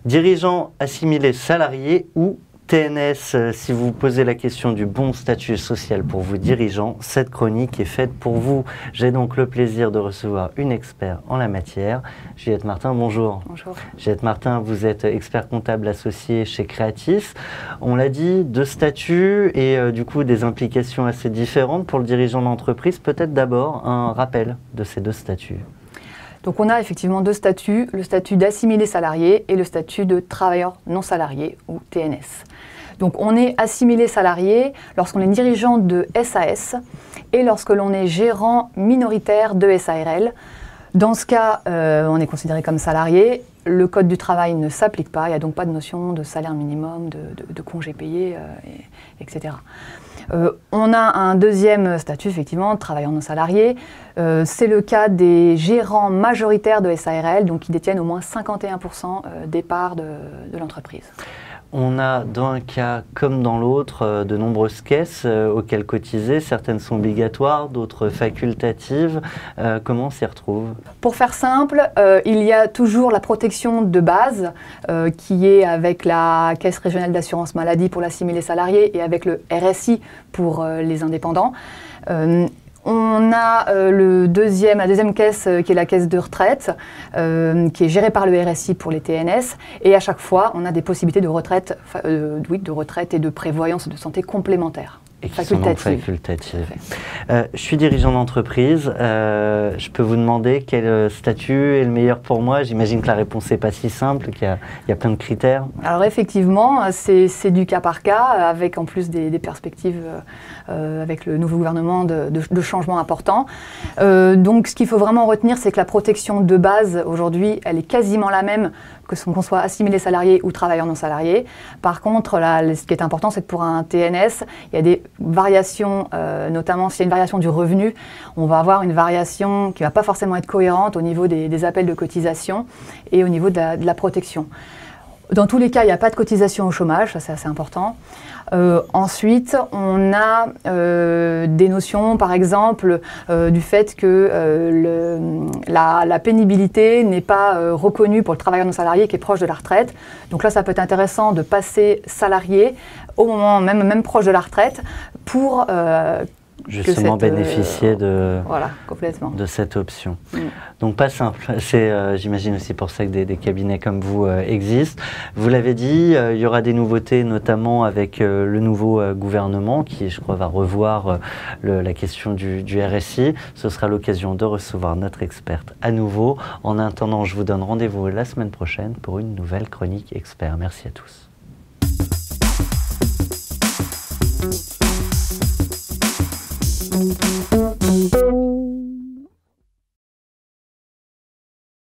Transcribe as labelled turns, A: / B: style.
A: Dirigeant assimilé salarié ou TNS, si vous posez la question du bon statut social pour vos dirigeants, cette chronique est faite pour vous. J'ai donc le plaisir de recevoir une experte en la matière. Juliette Martin, bonjour.
B: Bonjour.
A: Juliette Martin, vous êtes expert comptable associé chez Creatis. On l'a dit, deux statuts et du coup des implications assez différentes pour le dirigeant d'entreprise. Peut-être d'abord un rappel de ces deux statuts.
B: Donc on a effectivement deux statuts, le statut d'assimilé salarié et le statut de travailleur non salarié ou TNS. Donc on est assimilé salarié lorsqu'on est dirigeant de SAS et lorsque l'on est gérant minoritaire de SARL. Dans ce cas, on est considéré comme salarié. Le code du travail ne s'applique pas, il n'y a donc pas de notion de salaire minimum, de congés payés, etc. On a un deuxième statut, effectivement, de travailleur non salarié. C'est le cas des gérants majoritaires de SARL, donc qui détiennent au moins 51% des parts de l'entreprise.
A: On a dans un cas comme dans l'autre de nombreuses caisses auxquelles cotiser. Certaines sont obligatoires, d'autres facultatives. Comment on s'y retrouve?
B: Pour faire simple, il y a toujours la protection de base qui est avec la Caisse régionale d'assurance maladie pour l'assimilé salarié et avec le RSI pour les indépendants. On a la deuxième caisse qui est la caisse de retraite, qui est gérée par le RSI pour les TNS. Et à chaque fois, on a des possibilités de retraite, de retraite et de prévoyance de santé complémentaires.
A: Et qui sont donc facultatives. Je suis dirigeant d'entreprise. Je peux vous demander quel statut est le meilleur pour moi? J'imagine que la réponse n'est pas si simple, qu'il y a plein de critères.
B: Alors effectivement, c'est du cas par cas, avec en plus des perspectives avec le nouveau gouvernement de changements importants. Donc ce qu'il faut vraiment retenir, c'est que la protection de base, aujourd'hui, elle est quasiment la même que qu'on soit assimilé salarié ou travailleur non salarié. Par contre, là, ce qui est important, c'est que pour un TNS, il y a des variations, notamment s'il y a une variation du revenu, on va avoir une variation qui ne va pas forcément être cohérente au niveau des appels de cotisation et au niveau de la protection. Dans tous les cas, il n'y a pas de cotisation au chômage, ça c'est assez important. Ensuite, on a des notions, par exemple, du fait que la pénibilité n'est pas reconnue pour le travailleur non salarié qui est proche de la retraite. Donc là, ça peut être intéressant de passer salarié au moment même proche de la retraite pour
A: justement bénéficier de cette option. Donc pas simple, c'est j'imagine aussi pour ça que des cabinets comme vous existent. Vous l'avez dit, il y aura des nouveautés notamment avec le nouveau gouvernement qui je crois va revoir la question du RSI. Ce sera l'occasion de recevoir notre experte à nouveau. En attendant, je vous donne rendez-vous la semaine prochaine pour une nouvelle chronique expert. Merci à tous. Thank you.